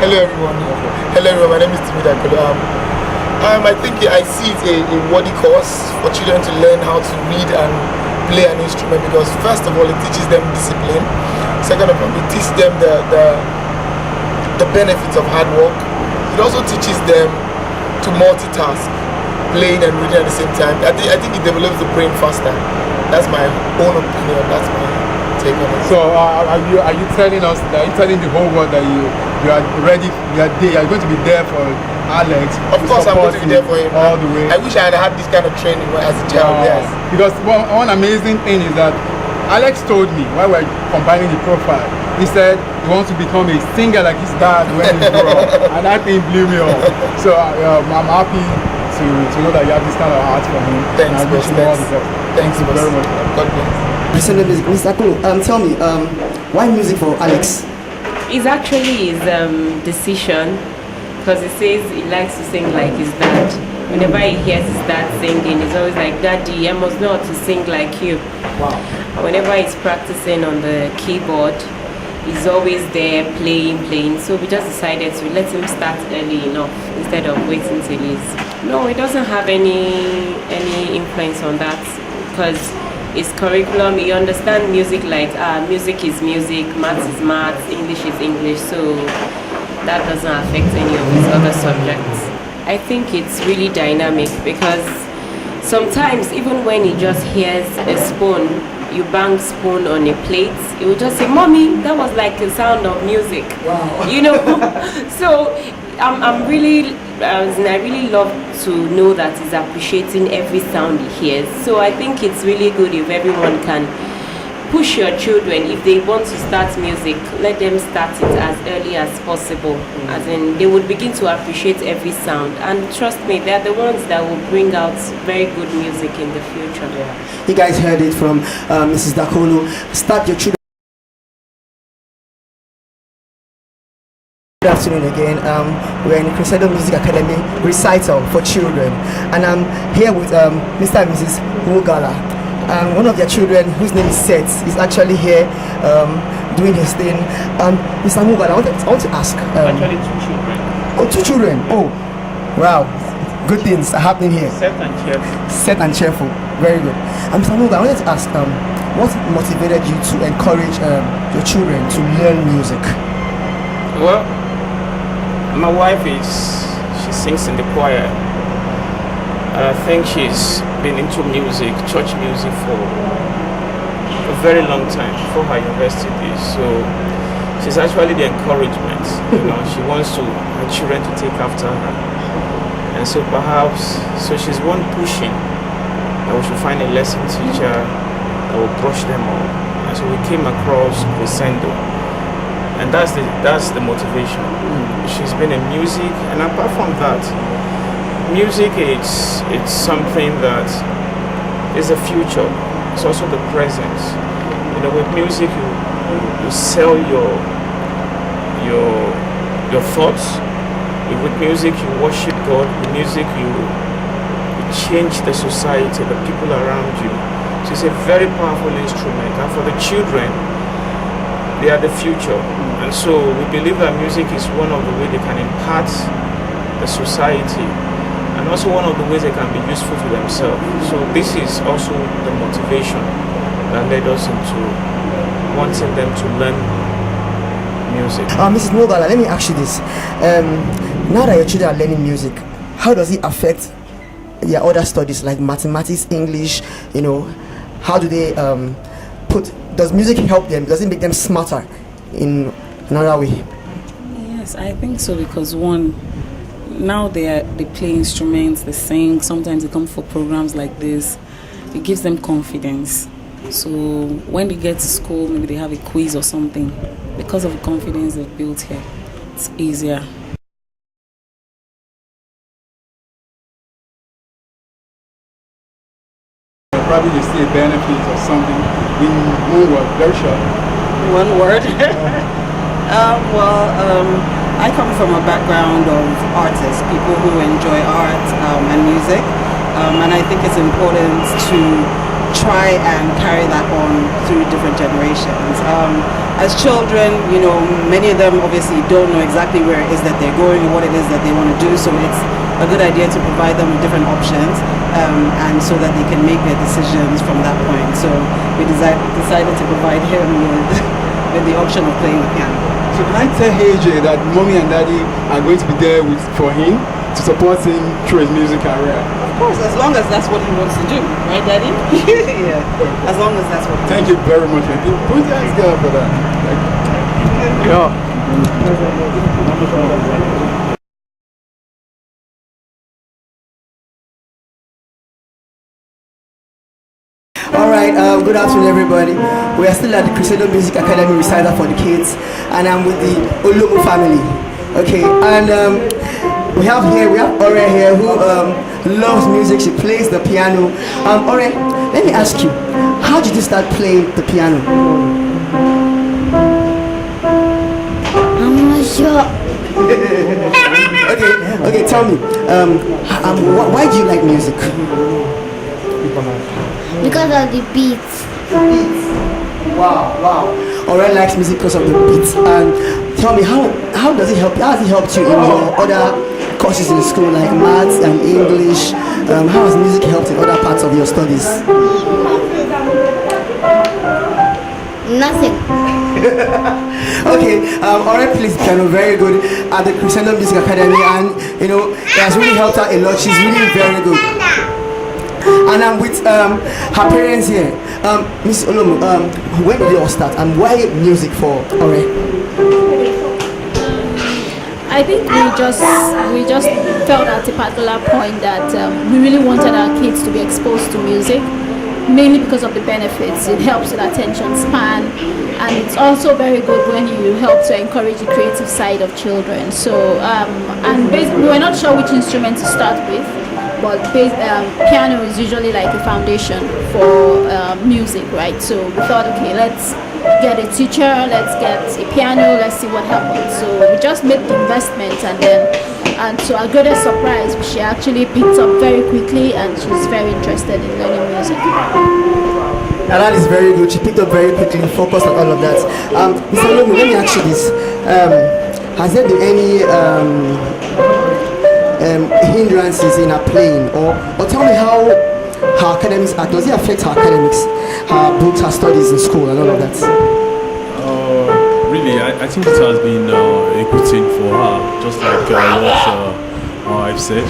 Hello everyone. Hello everyone. My name is Timmy Dakolo. I think I see it a worthy course for children to learn how to read and play an instrument, because first of all it teaches them discipline. Second of all, it teaches them the benefits of hard work. It also teaches them to multitask, playing and reading at the same time. I think it develops the brain faster. That's my own opinion. That's my take on it. So are you telling us that you're telling the whole world that you are ready, you are going to be there for Alex? Of course I'm going to be there for him all the way. I wish I had this kind of training as a child. Yes. Because one amazing thing is that Alex told me while we were combining the profile, he said he wants to become a singer like his dad when he grew up, and that thing blew me off. So I'm happy to know that you have this kind of heart for him. Thanks, boss. Thanks very much. God bless. Mr. Kulu, tell me, why music for Alex? It's actually his decision, because he says he likes to sing like his dad. Whenever he hears his dad singing, he's always like, "Daddy, I must know how to sing like you." Wow. And whenever he's practicing on the keyboard, he's always there playing. So we just decided to let him start early enough instead of waiting till he's... No, it doesn't have any influence on that, because his curriculum, he understands music like music is music, maths is maths, English is English, so that doesn't affect any of his other subjects. I think it's really dynamic, because sometimes even when he just hears a spoon, you bang spoon on a plate, he will just say, "Mommy, that was like the sound of music." Wow. You know. So I really love to know that he's appreciating every sound he hears. So I think it's really good if everyone can push your children. If they want to start music, let them start it as early as possible. As in, they would begin to appreciate every sound. And trust me, they're the ones that will bring out very good music in the future. Yeah. You guys heard it from Mrs. Dakolo. Start your children. Good afternoon again. We're in the Crescendo Music Academy recital for children, and I'm here with Mr. and Mrs. Mugala. One of their children, whose name is Seth, is actually here doing his thing. Mr. Mugala, I want to ask. Actually, 2 children. Oh, 2 children. Oh, wow. Good things are happening here. Set and cheerful. Set and cheerful. Very good. Mr. Mugala, I wanted to ask, what motivated you to encourage your children to learn music? Well, my wife she sings in the choir. I think she's been into music, church music, for a very long time, before her university days. So she's actually the encouragement. She wants her children to take after her, and so perhaps she's one pushing that we should find a lesson teacher that will brush them all. And so we came across Crescendo, and that's the motivation. She's been in music, and apart from that, music it's something that is the future. It's also the present. With music you sell your thoughts. With music you worship God. With music you change the society, the people around you. So it's a very powerful instrument, and for the children, they are the future. And so we believe that music is one of the ways they can impart the society, and also one of the ways they can be useful to themselves. So this is also the motivation that led us into wanting them to learn music. Mrs. Mugala, let me ask you this. Now that your children are learning music, how does it affect their other studies like mathematics, English? How do they does music help them? Does it make them smarter in another way? Yes, I think so, because one, now they play instruments, they sing, sometimes they come for programs like this. It gives them confidence. So when they get to school, maybe they have a quiz or something, because of the confidence they've built here, it's easier. Probably you see a benefit or something in one word, very short. One word? I come from a background of artists, people who enjoy art and music, and I think it's important to try and carry that on through different generations. As children, many of them obviously don't know exactly where it is that they're going or what it is that they want to do, so it's a good idea to provide them with different options, and so that they can make their decisions from that point. So we decided to provide him with the option of playing the piano. So can I tell AJ that mommy and daddy are going to be there for him to support him through his music career? Of course, as long as that's what he wants to do, right, Daddy? Yeah, as long as that's what. Thank you very much. Put your hands together for that. Alright, good afternoon everybody. We are still at the Crescendo Music Academy recital for the kids, and I'm with the Olomu family. Okay, and we have Ore here who loves music. She plays the piano. Ore, let me ask you, how did you start playing the piano? I'm not sure. Okay, tell me, why do you like music? Because of the beats. Wow. Ore likes music because of the beats. And tell me, how does it help? How has it helped you in your other courses in school, like maths and English? How has music helped in other parts of your studies? Nothing. Okay, Ore plays piano very good at the Crescendo Music Academy, and it has really helped her a lot. She's really very good. And I'm with her parents here. Miss Olomu, when did you all start, and why music for Ore? I think we just felt at a particular point that we really wanted our kids to be exposed to music, mainly because of the benefits. It helps with attention span, and it's also very good when you help to encourage the creative side of children. So, we were not sure which instrument to start with, but piano is usually like a foundation for music, right? So we thought, okay, let's get a teacher, let's get a piano, let's see what happens. So we just made the investment, and to our greatest surprise, she actually picked up very quickly, and she's very interested in learning music. Now that is very good. She picked up very quickly, focused on all of that. Mr. Olomu, let me ask you this: has there been any hindrances in her playing, or tell me how her academics are? Does it affect her academics, her books, her studies in school, and all of that? Really, I think it has been a good thing for her, just like what my wife said.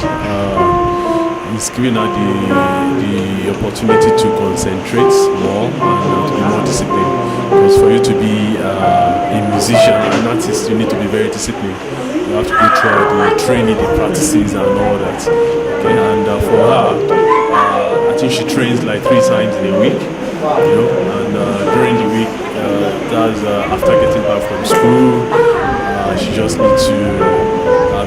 It's given her the opportunity to concentrate more and to be more disciplined. Because for you to be a musician, an artist, you need to be very disciplined. You have to go through the training, the practices, and all that. Okay, and for her, I think she trains like 3 times in a week. And during the week, that's after getting back from school, she just needs to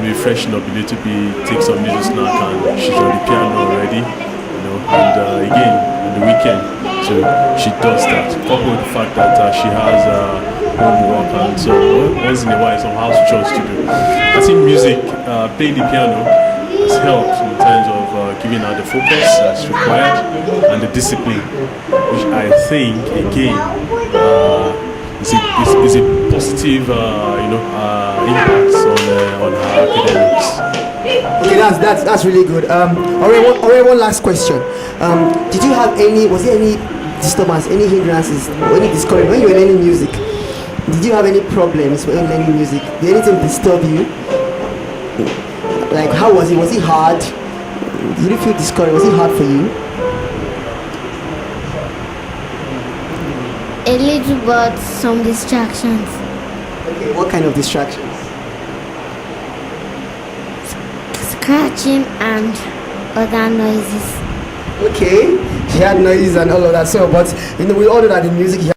be freshen up a little bit, take some little snack, and she's on the piano already. And again on the weekend, so she does that. Coupled with the fact that she has homework, and so once in a while some house chores to do. I think music, playing the piano, has helped in terms of giving her the focus that's required and the discipline, which I think again is a positive impact on her academics. Okay, that's really good. One last question. Did you have was there any disturbance, any hindrances, or any discouragement when you were learning music? Did you have any problems when learning music? Did anything disturb you? Like, how was it? Was it hard? Did you feel discouraged? Was it hard for you? A little, but some distractions. Okay, what kind of distractions? Scratching and other noises. Okay, she had noises and all of that. So, but we all know that in music,